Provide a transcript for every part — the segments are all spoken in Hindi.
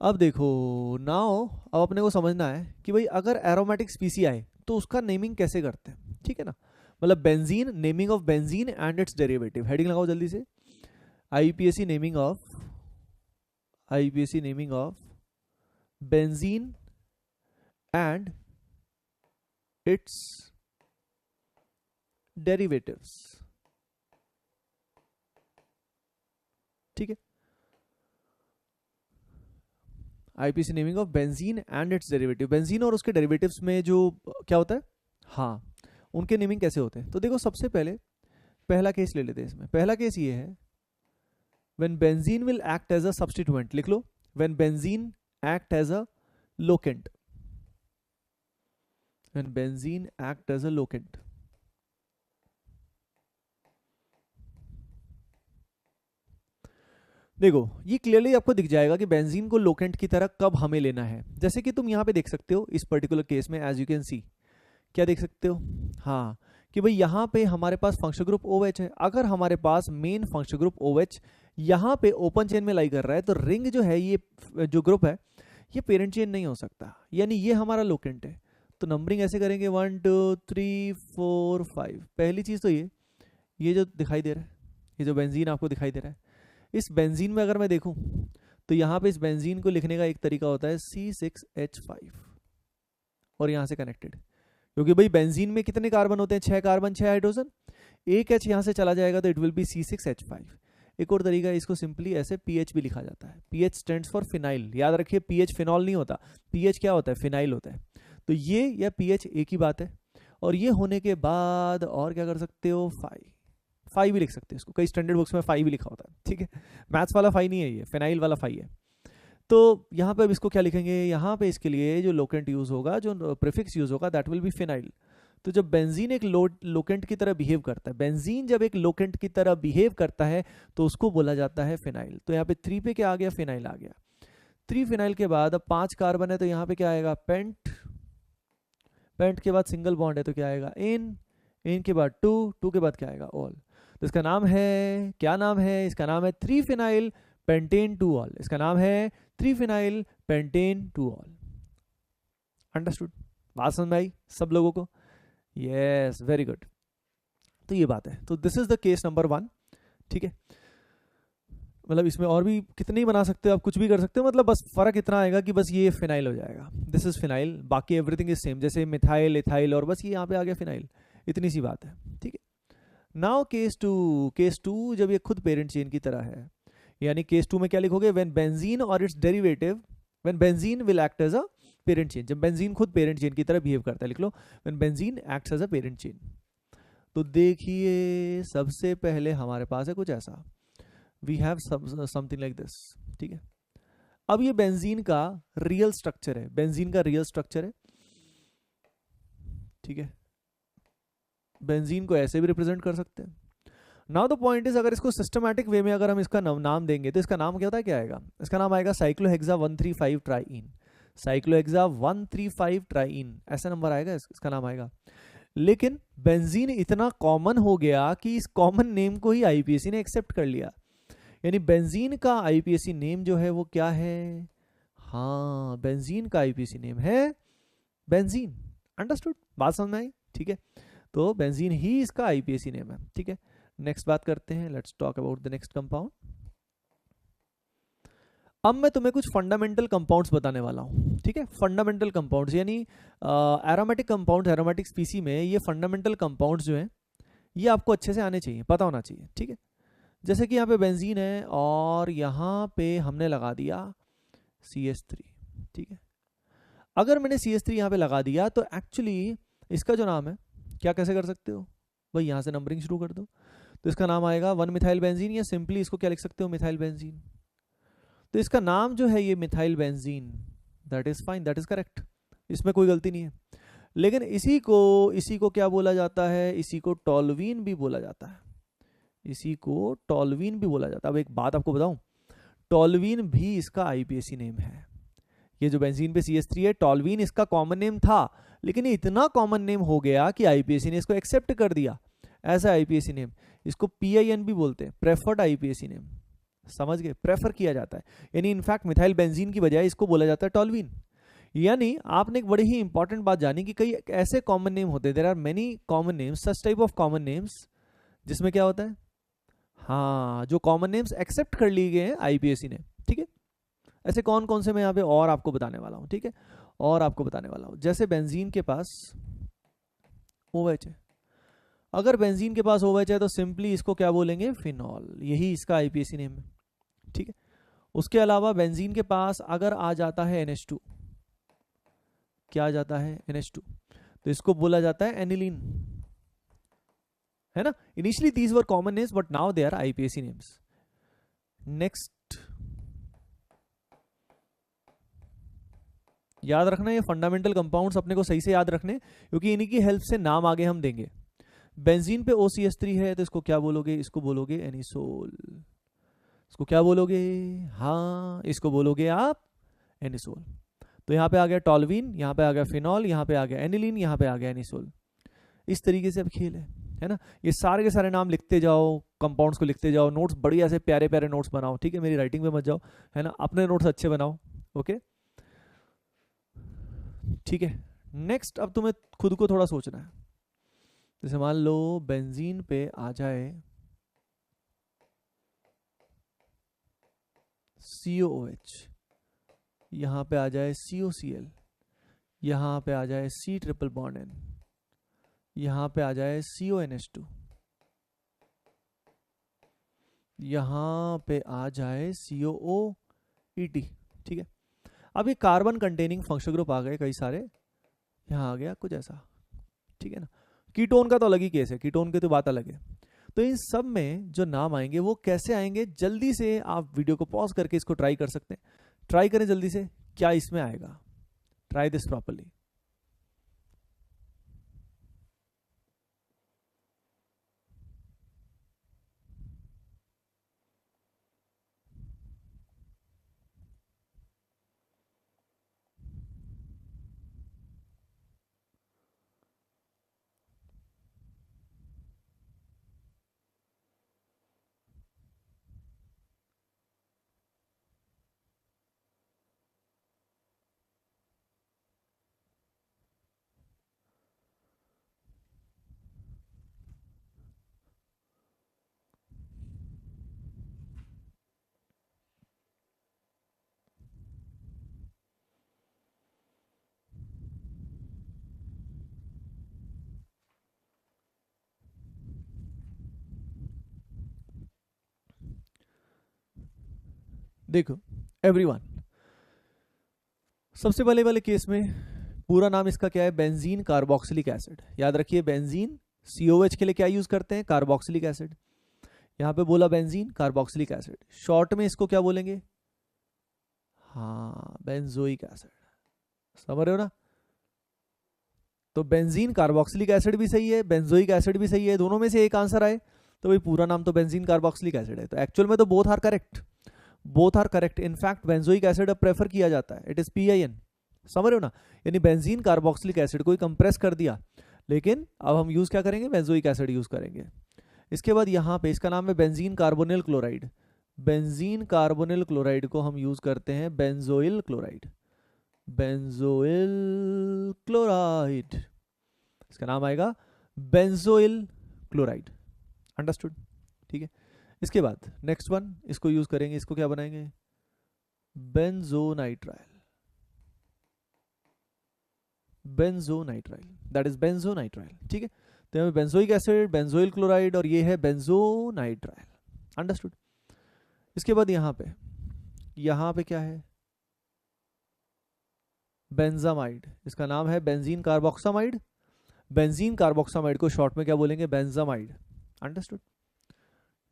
अब देखो, नाउ अब अपने को समझना है कि भाई अगर एरोमेटिक स्पीसी आए तो उसका नेमिंग कैसे करते हैं, ठीक है ना। मतलब benzene, naming of benzene and it's derivative, heading लगाओ जल्दी से। IPSC naming of benzene and it's derivatives, ठीक है। IPC naming of benzene and it's derivative, benzene और उसके डेरिवेटिव्स में जो क्या होता है, हाँ, उनके नेमिंग कैसे होते हैं। तो देखो सबसे पहले पहला केस ले लेते हैं। इसमें पहला केस ये है, when benzene will act as a substituent, लिख लो, when benzene act as a locant, when benzene act as a locant. देखो ये क्लियरली आपको दिख जाएगा कि बेंजीन को लोकेंट की तरह कब हमें लेना है। जैसे कि तुम यहां पे देख सकते हो इस पर्टिकुलर केस में, एज यू कैन सी, क्या देख सकते हो, हाँ, कि भाई यहाँ पे हमारे पास फंक्शनल ग्रुप OH है। अगर हमारे पास मेन फंक्शनल ग्रुप OH यहाँ पे ओपन चेन में लाई कर रहा है, तो रिंग जो है, ये जो ग्रुप है, ये पेरेंट चेन नहीं हो सकता, यानी ये हमारा लोकेंट है। तो नंबरिंग ऐसे करेंगे 1 2 3 4 5। पहली चीज तो ये जो दिखाई दे रहा है, ये जो बेंजीन आपको दिखाई दे रहा है, इस बेंजीन में अगर मैं देखूं तो यहाँ पे इस बेंजीन को लिखने का एक तरीका होता है C6H5, और यहाँ से कनेक्टेड, क्योंकि भाई बेंजीन में कितने कार्बन होते हैं, 6 कार्बन 6 हाइड्रोजन, एक H यहाँ से चला जाएगा तो इट विल बी C6H5। एक और तरीका है, इसको सिंपली ऐसे PH भी लिखा जाता है, PH स्टैंड्स फॉर फिनाइल। याद रखिए PH फिनॉल नहीं होता, PH क्या होता है, फिनाइल होता है। तो ये या PH एक ही बात है। और ये होने के बाद और क्या कर सकते हो, 5 भी लिख सकते हो इसको, कई स्टैंडर्ड बुक्स में 5 भी लिखा होता है, ठीक है। मैथ्स वाला 5 नहीं है, ये फिनाइल वाला 5 है। तो यहाँ पे अब इसको क्या लिखेंगे, यहाँ पे इसके लिए जो लोकेंट यूज होगा, जो प्रीफिक्स यूज होगा, दैट विल बी फिनाइल। तो जब बेंजीन एक लोकेंट की तरह बिहेव करता है, बेंजीन जब एक लोकेंट की तरह बिहेव करता है तो उसको बोला जाता है फिनाइल। तो यहाँ पे 3 पे क्या आ गया, फिनाइल आ गया। 3 फिनाइल के बाद अब 5 कार्बन है, तो यहाँ पे क्या आएगा, पेंट। पेंट के बाद सिंगल बॉन्ड है तो क्या आएगा, इन के बाद 2 के बाद क्या आएगा, ऑल। तो इसका नाम है, क्या नाम है, इसका नाम है 3 फिनाइल पेंटेन 2 ऑल। इसका नाम है 3 फिनाइल पेंटेन 2 ऑल। अंडरस्टूड, बात समझ में आई सब लोगों को, यस, वेरी गुड। तो ये बात है, तो this is the case number 1, ठीक है। मतलब इसमें और भी कितने ही बना सकते हो आप, कुछ भी कर सकते हो, मतलब बस फर्क इतना आएगा कि बस ये फिनाइल हो जाएगा, दिस इज फिनाइल, बाकी एवरीथिंग इज सेम, जैसे मिथाइल इथाइल, और बस ये यहाँ पे आ गया फिनाइल, इतनी सी बात है, ठीक है। नाउ केस टू जब ये खुद पेरेंट चेन की तरह है, यानी केस 2 में क्या लिखोगे, when benzene or its derivative, when benzene will act as a parent chain, जब बेंजीन खुद पेरेंट चेन की तरह बिहेव करता है, लिख लो when benzene acts as a parent chain. तो देखिए सबसे पहले हमारे पास है कुछ ऐसा, we have something like this, ठीक है। अब ये बेंजीन का रियल स्ट्रक्चर है, बेंजीन का रियल स्ट्रक्चर है, ठीक है। बेंजीन को ऐसे भी रिप्रेजेंट कर सकते हैं। नाउ द पॉइंट इज, अगर इसको सिस्टमैटिक वे में अगर हम इसका नाम देंगे तो इसका नाम क्या होता है, क्या आएगा, इसका नाम आएगा साइक्लोहेक्सा 135 ट्राइइन, साइक्लोहेक्सा 135 ट्राइइन, ऐसा नंबर आएगा, इसका नाम आएगा। लेकिन बेंजीन इतना कॉमन हो गया कि इस कॉमन नेम को ही आईपीएससी ने एक्सेप्ट कर लिया, यानी बेंजीन का आईपीएससी नेम जो है वो क्या है, हाँ, बेंजीन का आईपीएससी नेम है बेंजीन। अंडरस्टूड, बात समझ में आई, ठीक है। तो बेंजीन ही इसका आईपीएससी नेम है, ठीक है। नेक्स्ट बात करते हैं, let's talk about the next compound. अब मैं तुम्हें कुछ फंडामेंटल कंपाउंड्स बताने वाला हूँ, ठीक है। फंडामेंटल कंपाउंड्स यानी एरोमेटिक कंपाउंड्स, एरोमेटिक स्पीसी में ये फंडामेंटल कंपाउंड्स जो हैं ये आपको अच्छे से आने चाहिए, पता होना चाहिए, ठीक है। जैसे कि यहाँ पे बेंजीन है और यहाँ पे हमने लगा दिया CH3, ठीक है। अगर मैंने CH3 यहाँ पे लगा दिया तो एक्चुअली इसका जो नाम है, क्या कैसे कर सकते हो भाई, यहाँ से नंबरिंग शुरू कर दो, तो इसका नाम आएगा 1 मिथाइल बेंजीन, या सिंपली इसको क्या लिख सकते हो, मिथाइल बेंजीन। तो इसका नाम जो है ये methyl benzene, that is fine, that is correct, इसमें कोई गलती नहीं है। लेकिन इसी को क्या बोला जाता है, इसी को टॉल्यूइन भी बोला जाता है, इसी को टॉल्यूइन भी बोला जाता है। अब एक बात आपको बताऊं, टॉल्यूइन भी इसका आईपीएससी नेम है। ये जो बेंजीन पे CH3 है, टॉल्यूइन इसका कॉमन नेम था, लेकिन ये इतना कॉमन नेम हो गया कि आईपीएससी ने इसको एक्सेप्ट कर दिया ऐसा आईपीएससी नेम। इसको PIN भी बोलते हैं, प्रेफर्ड आईपीएससी नेम, समझ गए, प्रेफर किया जाता है। यानी इनफैक्ट मिथाइल बेंजीन की बजाय इसको बोला जाता है टॉल्वीन। यानी आपने एक बड़ी ही इंपॉर्टेंट बात जानी कि कई ऐसे कॉमन नेम होते हैं, there are many common names, such type of common names, जिसमें क्या होता है, हाँ, जो कॉमन नेम्स एक्सेप्ट कर लिए गए हैं आईपीएसी ने, ठीक है। ऐसे कौन कौन से मैं यहाँ पे और आपको बताने वाला हूँ, ठीक है, और आपको बताने वाला हूँ। जैसे बेंजीन के पास OH है, अगर बेंजीन के पास OH है तो सिंपली इसको क्या बोलेंगे, फिनॉल, यही इसका आईपीएसी नेम है, ठीक है। उसके अलावा बेंजीन के पास अगर आ जाता है NH2, क्या आ जाता है, NH2, तो इसको बोला जाता है एनिलीन, है ना। Initially these were common names but now they are IUPAC names. Next याद रखना, ये फंडामेंटल कंपाउंड्स अपने को सही से याद रखने, क्योंकि इन्हीं की हेल्प से नाम आगे हम देंगे। बेंजीन पे OCH3 है तो इसको क्या बोलोगे, इसको बोलोगे एनिसोल, इसको क्या बोलोगे, हाँ, इसको बोलोगे आप एनिसोल। तो यहाँ पे आ गया टॉल्वीन, यहाँ पे आ गया फिनॉल, यहाँ पे आ गया एनिलीन, यहाँ पे आ गया एनिसोल। इस तरीके से अब खेल है ना। ये सारे के सारे नाम लिखते जाओ, कंपाउंड्स को लिखते जाओ, नोट्स बढ़िया से प्यारे प्यारे नोट्स बनाओ, ठीक है, मेरी राइटिंग पे मत जाओ, है ना, अपने नोट्स अच्छे बनाओ, ओके, ठीक है। नेक्स्ट अब तुम्हें खुद को थोड़ा सोचना है। जैसे मान लो बेंजीन पे आ जाए COOH, यहाँ पे आ जाए COCl, यहाँ पे आ जाए C ट्रिपल बॉन्ड N, यहाँ पे आ जाए CONH2, यहाँ पे आ जाए COOET, ठीक है। अब ये कार्बन कंटेनिंग फंक्शनल ग्रुप आ गए कई सारे, यहाँ आ गया कुछ ऐसा, ठीक है ना। कीटोन का तो अलग ही केस है, कीटोन की तो बात अलग है। तो इन सब में जो नाम आएंगे वो कैसे आएंगे, जल्दी से आप वीडियो को पॉज करके इसको ट्राई कर सकते हैं, ट्राई करें जल्दी से, क्या इसमें आएगा, ट्राई दिस प्रॉपर्ली। देखो एवरीवन, सबसे पहले वाले केस में पूरा नाम इसका क्या है, बेंजीन कार्बोक्सिलिक एसिड। याद रखिए बेंजीन, COH के लिए क्या यूज करते हैं, कार्बोक्सिलिक एसिड। यहाँ पे बोला बेंजीन कार्बोक्सिलिक एसिड, शॉर्ट में इसको क्या बोलेंगे, हाँ, बेंजोइक एसिड, समझ रहे हो ना। तो बेंजीन कार्बोक्सिलिक एसिड भी सही है, बेंजोइक एसिड भी सही है, दोनों में से एक आंसर आए तो भाई पूरा नाम तो बेंजीन कार्बोक्सिलिक एसिड है। तो एक्चुअल में तो both are correct, both are correct. In fact benzoic acid अब प्रेफर किया जाता है, इट इज PIN, समझ रहे हो ना। यानी बेंजीन कार्बोक्सिलिक एसिड को कंप्रेस कर दिया, लेकिन अब हम यूज क्या करेंगे, बेंजोइक एसिड यूज करेंगे। इसके बाद यहाँ पे इसका नाम है benzene carbonyl chloride, benzene carbonyl chloride को हम यूज करते हैं बेंजोइल क्लोराइड, बेंजोइल क्लोराइड, इसका नाम आएगा बेंजोइल क्लोराइड, अंडरस्टूड, ठीक है। इसके बाद नेक्स्ट वन, इसको यूज करेंगे, इसको क्या बनाएंगे, बेंजोनाइट्राइल, बेंजोनाइट्राइल, दैट इज बेंजोनाइट्राइल, ठीक है। तो यहाँ बेंजोइक एसिड, बेंजोइल क्लोराइड और ये है बेंजोनाइट्राइल, अंडरस्टूड। इसके बाद यहाँ पे क्या है, बेंजामाइड, इसका नाम है बेंजीन कार्बोक्सामाइड, बेंजीन कार्बोक्सामाइड को शॉर्ट में क्या बोलेंगे, बेंजामाइड, अंडरस्टूड।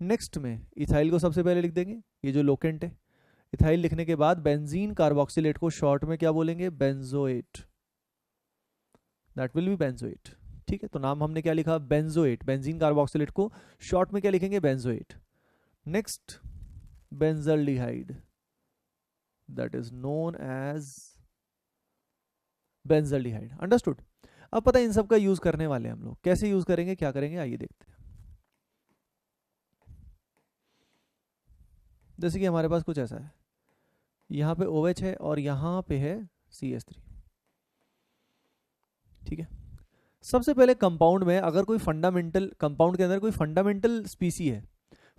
नेक्स्ट में इथाइल को सबसे पहले लिख देंगे, ये जो लोकेंट है, इथाइल लिखने के बाद बेंजीन कार्बोक्सिलेट को शॉर्ट में क्या बोलेंगे, benzoate, that will be benzoate, ठीक है। तो नाम हमने क्या लिखा, बेंजोएट, बेंजीन कार्बोक्सिलेट को शॉर्ट में क्या लिखेंगे, benzoate. Next benzaldehyde, that is known as benzaldehyde, understood. अब पता है इन सब का यूज करने वाले हम लोग, कैसे यूज करेंगे, क्या करेंगे, आइए देखते हैं। जैसे कि हमारे पास कुछ ऐसा है, यहाँ पे OH है और यहाँ पे है CH3, ठीक है। सबसे पहले कंपाउंड में अगर कोई फंडामेंटल कंपाउंड के अंदर कोई फंडामेंटल स्पीसी है,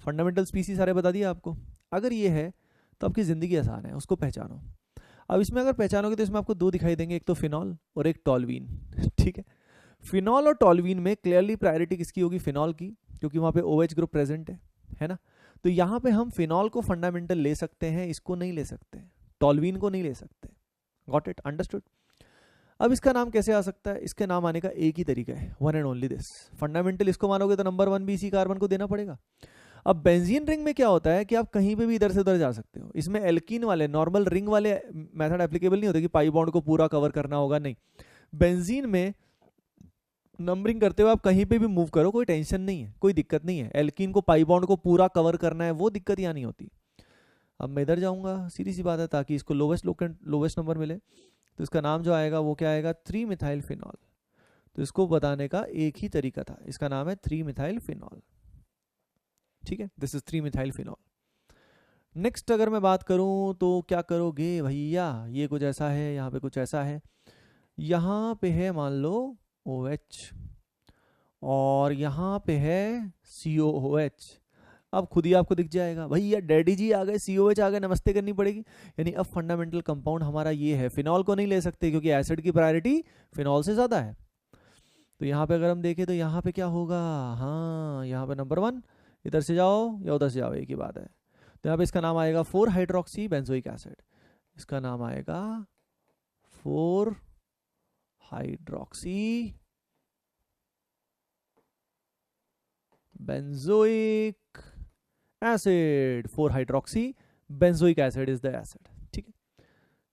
फंडामेंटल स्पीसी सारे बता दिए आपको, अगर ये है तो आपकी ज़िंदगी आसान है, उसको पहचानो। अब इसमें अगर पहचानोगे तो इसमें आपको दो दिखाई देंगे, एक तो फिनॉल और एक टॉलवीन, ठीक है। फिनॉल और टॉलवीन में क्लियरली प्रायोरिटी किसकी होगी? फिनॉल की, क्योंकि वहाँ पे OH ग्रुप प्रेजेंट है ना। तो यहाँ पे हम फिनॉल को फंडामेंटल ले सकते हैं, इसको नहीं ले सकते, टॉलवीन को नहीं ले सकते। Got it? अंडरस्टूड? अब इसका नाम कैसे आ सकता है? इसके नाम आने का एक ही तरीका है, one and only this. Fundamental इसको मानोगे तो नंबर 1 BC कार्बन को देना पड़ेगा। अब बेंजीन रिंग में क्या होता है कि आप कहीं पे भी इधर से उधर जा सकते हो। इसमें एल्कीन वाले नॉर्मल रिंग वाले मेथड एप्लीकेबल नहीं होते कि पाई बॉन्ड को पूरा कवर करना होगा, नहीं। बेंजीन में नंबरिंग करते हुए आप कहीं पे भी मूव करो, कोई टेंशन नहीं है, कोई दिक्कत नहीं है। एल्कीन को पाई बॉन्ड को पूरा कवर करना है, वो दिक्कत यहाँ नहीं होती। अब मैं इधर जाऊंगा, सीधी सी बात है, ताकि इसको लोवेस्ट नंबर मिले, तो इसका नाम जो आएगा वो क्या आएगा? 3 मिथाइल फिनॉल। तो इसको बताने का एक ही तरीका था, इसका नाम है 3 मिथाइल फिनॉल, ठीक है। This is 3 methyl phenol. Next अगर मैं बात करूं तो क्या करोगे भैया? ये कुछ ऐसा है, यहाँ पे कुछ ऐसा है, यहाँ पे है मान लो OH और यहाँ पे है COOH। अब खुद ही आपको दिख जाएगा भैया डैडी जी आ गए, COH आ गए, नमस्ते करनी पड़ेगी। यानी अब फंडामेंटल कंपाउंड हमारा ये है। फिनॉल को नहीं ले सकते क्योंकि एसिड की प्रायोरिटी फिनॉल से ज़्यादा है। तो यहाँ पे अगर हम देखें तो यहाँ पे क्या होगा? हाँ, यहाँ पे नंबर 1, इधर से जाओ या उधर से जाओ, एक ही बात है। तो यहाँ पे इसका नाम आएगा 4 हाइड्रोक्सी बेंजोइक एसिड। इसका नाम आएगा 4 hydroxy benzoic acid. 4 hydroxy benzoic acid is the acid, ठीक है।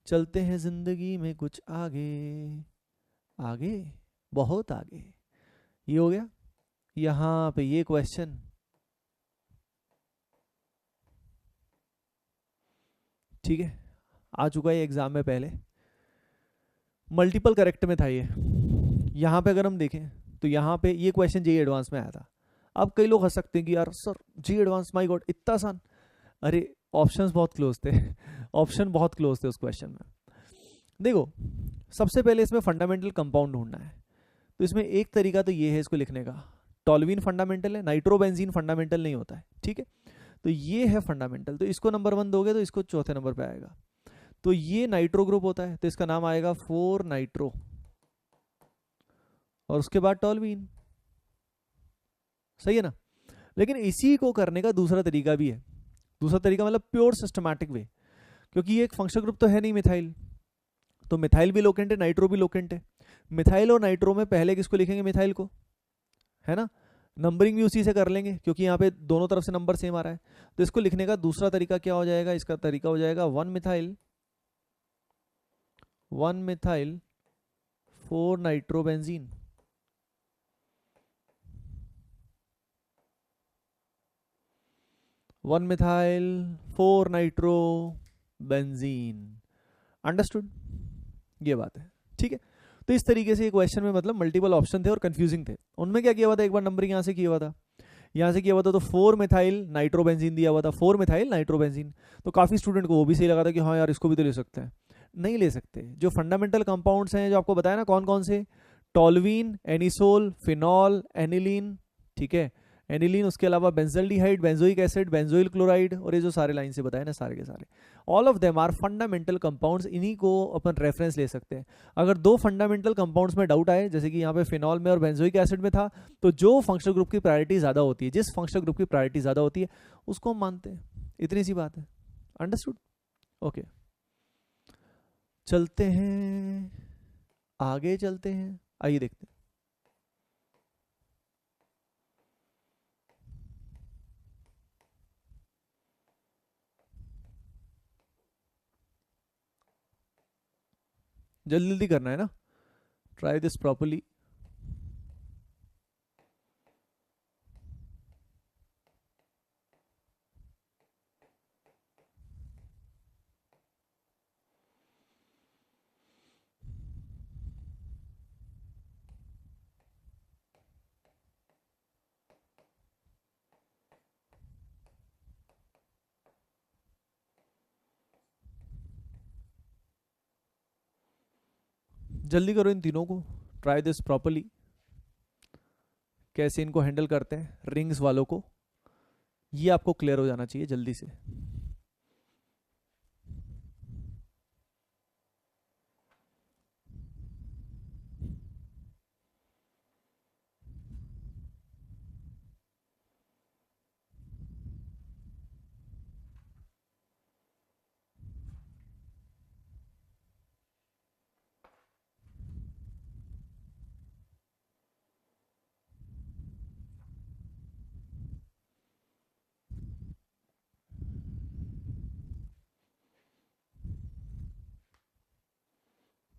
चलते हैं जिंदगी में कुछ आगे, आगे, बहुत आगे। ये हो गया। यहाँ पे ये क्वेश्चन, ठीक है, आ चुका है एग्जाम में पहले, मल्टीपल करेक्ट में था ये। यहाँ पे अगर हम देखें तो यहाँ पे ये क्वेश्चन JEE एडवांस में आया था। अब कई लोग हंस सकते हैं कि यार sir JEE advance, my God इतना आसान। अरे ऑप्शंस बहुत क्लोज थे ऑप्शन बहुत क्लोज थे उस क्वेश्चन में। देखो सबसे पहले इसमें फंडामेंटल कंपाउंड ढूंढना है, तो इसमें एक तरीका तो ये है इसको लिखने का, टॉलवीन फंडामेंटल है, नाइट्रोबेंजीन फंडामेंटल नहीं होता है, ठीक है। तो ये है फंडामेंटल, तो इसको नंबर 1 दोगे तो इसको चौथे नंबर पे आएगा। तो ये नाइट्रो ग्रुप होता है, तो इसका नाम आएगा 4 नाइट्रो, और उसके बाद टॉलवीन, सही है ना। लेकिन इसी को करने का दूसरा तरीका भी है। दूसरा तरीका मतलब प्योर सिस्टमैटिक वे, क्योंकि ये एक फंक्शनल ग्रुप तो है नहीं मिथाइल, तो मिथाइल भी लोकेंट है, नाइट्रो भी लोकेंट है। मिथाइल और नाइट्रो में पहले किसको लिखेंगे? मिथाइल को, है ना। नंबरिंग भी उसी से कर लेंगे क्योंकि यहाँ पे दोनों तरफ से नंबर सेम आ रहा है। तो इसको लिखने का दूसरा तरीका क्या हो जाएगा? इसका तरीका हो जाएगा 1 methyl 4 nitrobenzene. One methyl 4 nitro benzene. Understood? ये बात है, ठीक है। तो इस तरीके से क्वेश्चन में मतलब मल्टीपल ऑप्शन थे और कंफ्यूजिंग थे। उनमें क्या किया हुआ था? एक बार नंबरिंग यहाँ से किया हुआ था, यहाँ से किया हुआ था, तो 4 मिथाइल नाइट्रोबेंजीन दिया हुआ था, 4 मिथाइल नाइट्रोबेंजीन। तो काफ़ी स्टूडेंट को वो भी सही लगा था कि हाँ यार इसको भी तो ले सकते हैं। नहीं ले सकते। जो फंडामेंटल कंपाउंड्स हैं जो आपको बताया ना कौन कौन से, टॉलवीन, एनिसोल, फिनॉल, एनिलीन, ठीक है, एनिलीन, उसके अलावा benzaldehyde, benzoic acid, benzoyl chloride, और ये जो सारे लाइन से बताए ना सारे के सारे, all of them are fundamental compounds. इन्हीं को अपन रेफरेंस ले सकते हैं। अगर दो फंडामेंटल कंपाउंड्स में डाउट आए, जैसे कि यहाँ पे फिनॉल में और बेंजोइक एसिड में था, तो जो फंक्शनल ग्रुप की प्रायोरिटी ज़्यादा होती है, जिस फंक्शनल ग्रुप की प्रायोरिटी ज़्यादा होती है उसको हम मानते हैं। इतनी सी बात है। अंडरस्टूड? ओके, चलते हैं आगे, चलते हैं, आइए देखते हैं। जल्दी जल्दी करना है ना, ट्राई दिस प्रॉपरली। जल्दी करो इन तीनों को, ट्राई दिस प्रॉपरली, कैसे इनको हैंडल करते हैं रिंग्स वालों को, ये आपको क्लियर हो जाना चाहिए जल्दी से।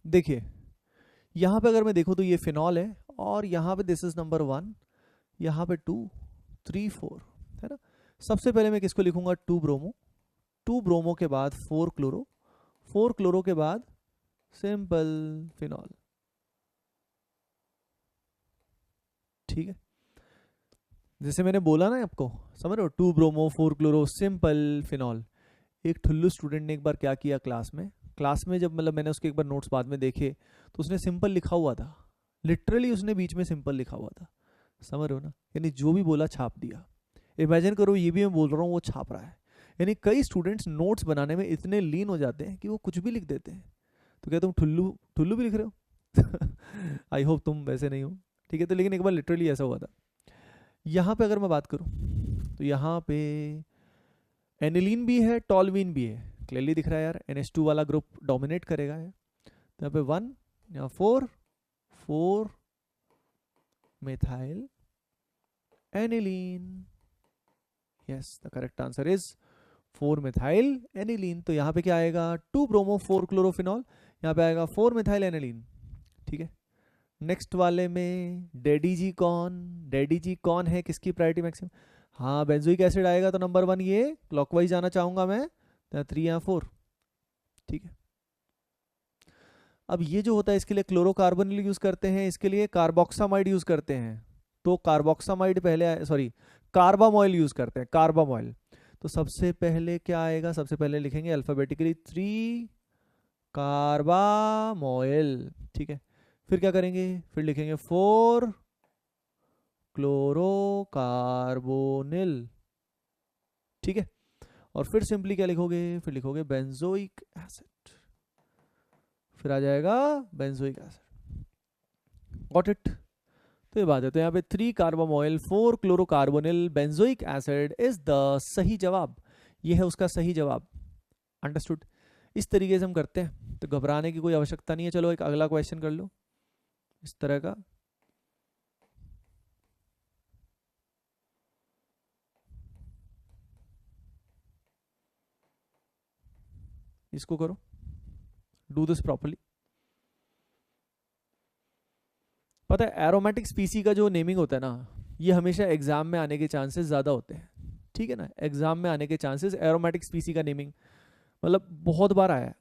देखिए यहाँ पे अगर मैं देखूँ तो ये फिनॉल है, और यहाँ पे दिस इज नंबर 1, यहाँ पे 2 3 4 है ना। सबसे पहले मैं किसको लिखूंगा, 2 ब्रोमो, 2 ब्रोमो के बाद 4 क्लोरो, 4 क्लोरो के बाद सिंपल फिनॉल। ठीक है, जैसे मैंने बोला ना आपको, समझ रहे हो, 2 ब्रोमो 4 क्लोरो सिंपल फिनॉल। एक ठुल्लू स्टूडेंट ने एक बार क्या किया क्लास में जब मतलब मैंने उसके एक बार नोट्स बाद में देखे तो उसने सिंपल लिखा हुआ था, लिटरली उसने बीच में सिंपल लिखा हुआ था, समझ रहे हो ना, यानी जो भी बोला छाप दिया। इमेजिन करो ये भी मैं बोल रहा हूँ वो छाप रहा है। यानी कई स्टूडेंट्स नोट्स बनाने में इतने लीन हो जाते हैं कि वो कुछ भी लिख देते हैं। तो क्या तुम ठुल्लू ठुल्लू भी लिख रहे हो? आई होप तुम वैसे नहीं हो, ठीक है। तो लेकिन एक बार लिटरली ऐसा हुआ था। यहाँ पे अगर मैं बात करूँ तो यहाँ पे एनिलीन भी है, टॉलवीन भी है, क्लियरली दिख रहा है यार, NH2 वाला ग्रुप डोमिनेट करेगा है। तो यहाँ पे 1, यहाँ 4 methyl aniline, yes the correct answer is 4 methyl aniline। तो यहाँ पे क्या आएगा, 2 ब्रोमो 4 क्लोरोफिनॉल, यहाँ पे आएगा 4 methyl aniline। ठीक है, नेक्स्ट वाले में डैडी जी कौन है, किसकी प्रायोरिटी मैक्सिमम, हाँ बेंजोइक एसिड आएगा। तो नंबर 1 ये क्लॉकवाइज जाना चाहूंगा मैं, 3 या 4। ठीक है, अब ये जो होता है इसके लिए क्लोरोकार्बोनिल यूज करते हैं, इसके लिए कार्बोक्सामाइड यूज करते हैं। तो कार्बोक्सामाइड पहले, सॉरी कार्बामॉइल यूज करते हैं, कार्बामॉइल। तो सबसे पहले क्या आएगा, सबसे पहले लिखेंगे अल्फाबेटिकली 3 कार्बामॉइल। ठीक है, फिर क्या करेंगे, फिर लिखेंगे 4 क्लोरोकार्बोनिल। ठीक है, और फिर सिंपली क्या लिखोगे, फिर लिखोगे बेंजोइक एसिड, फिर आ जाएगा बेंजोइक एसिड। Got it. तो ये बात है, तो यहाँ पे 3 कार्बामॉइल 4 क्लोरोकार्बोनिल बेंजोइक एसिड इज द सही जवाब, ये है उसका सही जवाब। अंडरस्टूड। इस तरीके से हम करते हैं, तो घबराने की कोई आवश्यकता नहीं है। चलो एक अगला क्वेश्चन कर लो इस तरह का। इसको करो, डू दिस प्रॉपर्ली। पता है एरोमेटिक स्पीसी का जो नेमिंग होता है ना, ये हमेशा एग्जाम में आने के चांसेस ज्यादा होते हैं। ठीक है ना, एग्जाम में आने के चांसेस एरोमेटिक स्पीसी का नेमिंग मतलब बहुत बार आया है।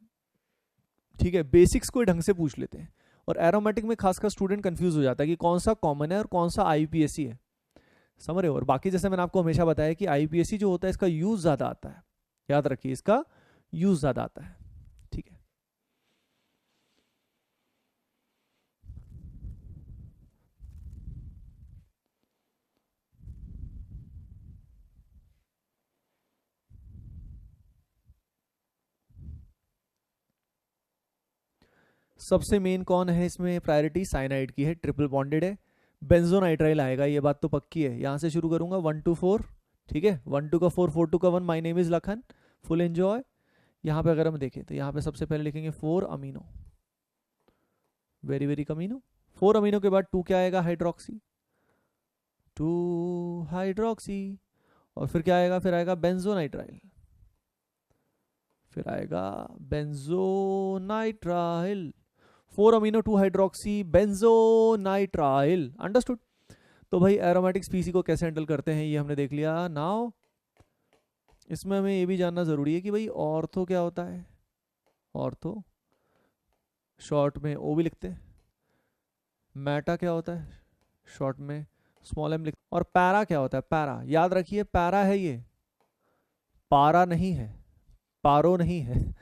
ठीक है, बेसिक्स को ढंग से पूछ लेते हैं, और एरोमेटिक में खासकर स्टूडेंट कंफ्यूज हो जाता है कि कौन सा कॉमन है और कौन सा आईयूपीएसी है, समझ रहे हो। और बाकी जैसे मैंने आपको हमेशा बताया कि आईयूपीएसी जो होता है इसका यूज ज्यादा आता है, याद रखिए इसका यूज ज्यादा आता है। ठीक है, सबसे मेन कौन है इसमें, प्रायोरिटी साइनाइड की है, ट्रिपल बॉन्डेड है, बेंजोनाइट्राइल आएगा, ये बात तो पक्की है। यहां से शुरू करूंगा 1 2 4। ठीक है, 1 2 का 4 4 2 का 1, my name is Lakhan, full enjoy. यहाँ पे अगर हम देखें तो यहाँ पे सबसे पहले लिखेंगे 4 अमीनो, वेरी वेरी कमीनो। 4 अमीनो के बाद 2 क्या आएगा, हाइड्रोक्सी, 2 हाइड्रोक्सी। और फिर क्या आएगा, फिर आएगा बेंजोनाइट्राइल, फिर आएगा बेंजोनाइट्राइल, 4 अमीनो 2 हाइड्रोक्सी बेंजोनाइट्राइल। अंडरस्टूड। तो भाई एरोमेटिक स्पीसी को कैसे हैंडल करते हैं ये हमने देख लिया। नाउ इसमें हमें ये भी जानना जरूरी है कि भाई ऑर्थो क्या होता है। ऑर्थो शॉर्ट में ओ भी लिखते हैं, मेटा क्या होता है शॉर्ट में स्मॉल एम लिखते हैं, और पैरा क्या होता है, पैरा याद रखिए पैरा है ये, पारा नहीं है, पारो नहीं है,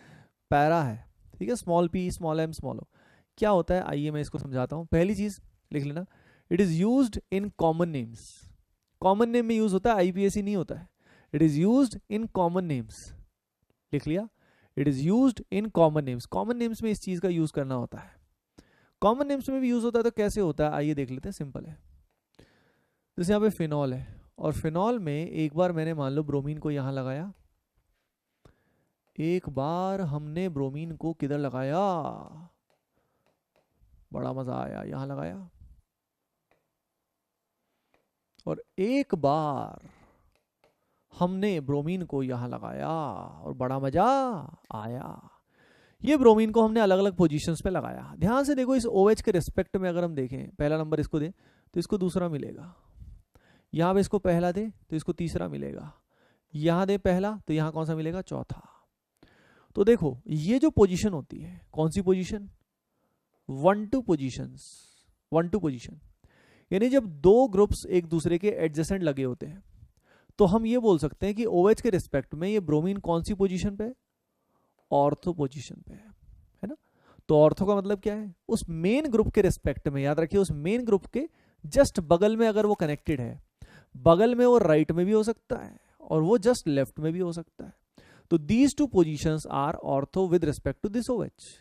पैरा है। ठीक है, small P small M small O. क्या होता है, आइए मैं इसको समझाता हूँ। पहली चीज लिख लेना, it is used in common names. Common name में यूज होता है, आईपीएसी नहीं होता है। It is used in common names, लिख लिया, it is used in common names. Common names में इस चीज का यूज करना होता है। कॉमन नेम्स में भी यूज होता है, तो कैसे होता है आइए देख लेते हैं, सिंपल है। जैसे यहाँ पे फिनॉल है, और फिनॉल में एक बार मैंने मान लो ब्रोमीन को यहां लगाया, एक बार हमने ब्रोमीन को किधर लगाया, बड़ा मजा आया, यहां लगाया, और एक बार हमने ब्रोमीन को यहां लगाया और बड़ा मजा आया। ये ब्रोमीन को हमने अलग अलग पोजीशंस पे लगाया। ध्यान से देखो, इस OH के रिस्पेक्ट में अगर हम देखें, पहला नंबर इसको दे तो इसको दूसरा मिलेगा, यहां पे इसको पहला दे तो इसको तीसरा मिलेगा, यहां दे पहला तो यहां कौन सा मिलेगा, चौथा। तो देखो ये जो पोजीशन होती है, कौन सी पोजीशन, 1-2 पोजीशंस, 1-2 पोजीशन, यानी जब दो ग्रुप्स एक दूसरे के एडजेसेंट लगे होते हैं तो हम ये बोल सकते हैं कि OH के रिस्पेक्ट में ये ब्रोमीन कौन सी पोजीशन पे, ऑर्थो पोजीशन पे है ना। तो ऑर्थो का मतलब क्या है, उस मेन ग्रुप के रिस्पेक्ट में, याद रखिए उस मेन ग्रुप के जस्ट बगल में अगर वो कनेक्टेड है, बगल में वो राइट में भी हो सकता है और वो जस्ट लेफ्ट में भी हो सकता है। तो these two positions are ortho with respect to this OH।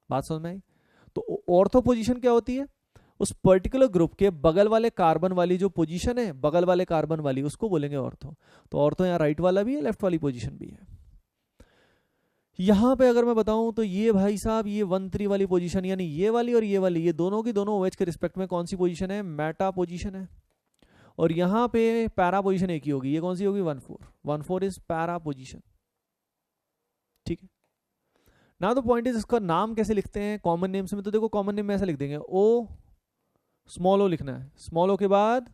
बात समझ में आई। तो ऑर्थो पोजीशन क्या होती है, उस पर्टिकुलर ग्रुप के बगल वाले कार्बन वाली जो पोजीशन है, बगल वाले कार्बन वाली, उसको बोलेंगे ऑर्थो। तो ऑर्थो यहाँ राइट वाला भी है, लेफ्ट वाली पोजीशन भी है। यहां पे अगर मैं बताऊं तो ये भाई साहब, ये 1-3 वाली पोजीशन, यानी ये वाली और ये वाली, ये दोनों की दोनों OH के रिस्पेक्ट में कौन सी पोजीशन है, मेटा पोजीशन है। और यहां पे पैरा पोजीशन एक ही होगी, ये कौन सी होगी, 1-4। 1-4 इज पैरा पोजीशन, ठीक है ना। तो पॉइंट इज, इसका नाम कैसे लिखते हैं कॉमन नेम्स में, तो देखो कॉमन नेम में ऐसा लिख देंगे, ओ स्मॉल ओ लिखना है, स्मॉल ओ के बाद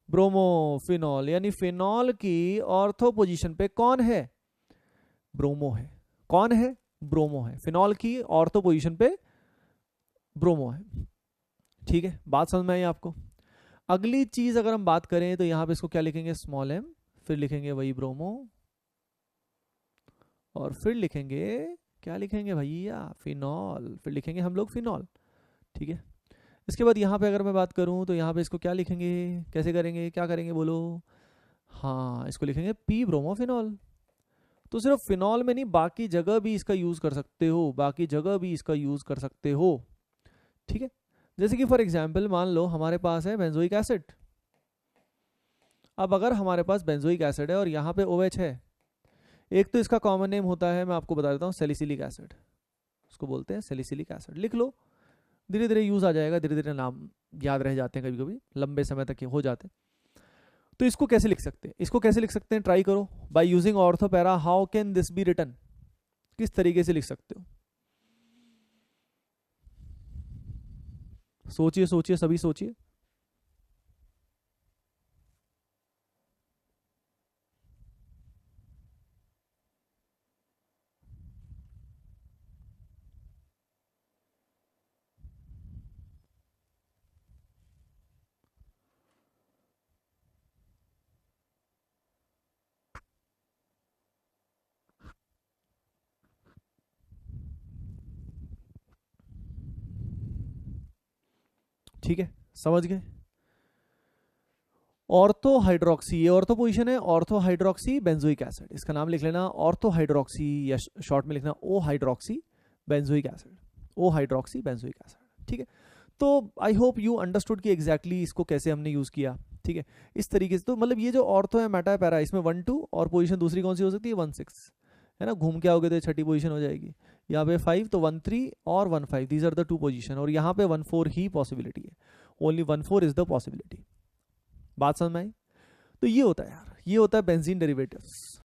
ब्रोमो फिनॉल, यानी फिनॉल की ऑर्थो पोजीशन पे कौन है, ब्रोमो है। कौन है, ब्रोमो है। फिनॉल की ऑर्थो पोजीशन पे ब्रोमो है, ठीक है। बात समझ में आई आपको। अगली चीज अगर हम बात करें तो यहां पे इसको क्या लिखेंगे, स्मॉल एम, फिर लिखेंगे वही ब्रोमो, और फिर लिखेंगे, क्या लिखेंगे भैया, फिनॉल, फिर लिखेंगे हम लोग फिनॉल, ठीक है। इसके बाद यहाँ पे अगर मैं बात करूँ तो यहाँ पे इसको क्या लिखेंगे, कैसे करेंगे, क्या करेंगे बोलो, हाँ इसको लिखेंगे पी ब्रोमोफिनॉल। तो सिर्फ फिनॉल में नहीं, बाकी जगह भी इसका यूज कर सकते हो, बाकी जगह भी इसका यूज कर सकते हो, ठीक है। जैसे कि फॉर एग्जाम्पल मान लो हमारे पास है बेंजोइक एसिड। अब अगर हमारे पास बेंजोइक एसिड है और यहाँ पे OH है, एक तो इसका कॉमन नेम होता है, मैं आपको बता देता हूँ, सैलिसिलिक एसिड, उसको बोलते हैं सैलिसिलिक एसिड। लिख लो, धीरे धीरे यूज आ जाएगा, धीरे धीरे नाम याद रह जाते हैं, कभी कभी लंबे समय तक हो जाते हैं। तो इसको कैसे लिख सकते हैं, इसको कैसे लिख सकते हैं, ट्राई करो। By using ortho para, how can this be written, किस तरीके से लिख सकते हो, सोचिए सोचिए, सभी सोचिए। ठीक है, समझ गए। ऑर्थो हाइड्रोक्सी, ये ऑर्थो पोजीशन है, ऑर्थो हाइड्रोक्सी बेंजोइक एसिड, इसका नाम लिख लेना ऑर्थो हाइड्रोक्सी, या शॉर्ट में लिखना ओ हाइड्रोक्सी बेंजोइक एसिड, ओ हाइड्रोक्सी बेंजोइक एसिड, ठीक है। तो आई होप यू अंडरस्टूड कि एग्जैक्टली इसको कैसे हमने यूज किया, ठीक है। इस तरीके से तो मतलब ये जो ऑर्थो है, मेटा है, पैरा, इसमें 1-2 और पोजीशन दूसरी कौन सी हो सकती है, 1-6 है ना, घूम के आओगे तो छठी पोजीशन हो जाएगी। यहाँ पे 5 तो 1-3 और 1-5, दीज आर द 2 पोजीशन, और यहाँ पे 1-4 ही पॉसिबिलिटी है, ओनली 1-4 इज द पॉसिबिलिटी। बात समझ में आई। तो ये होता है यार, ये होता है बेंजीन डेरिवेटिव्स,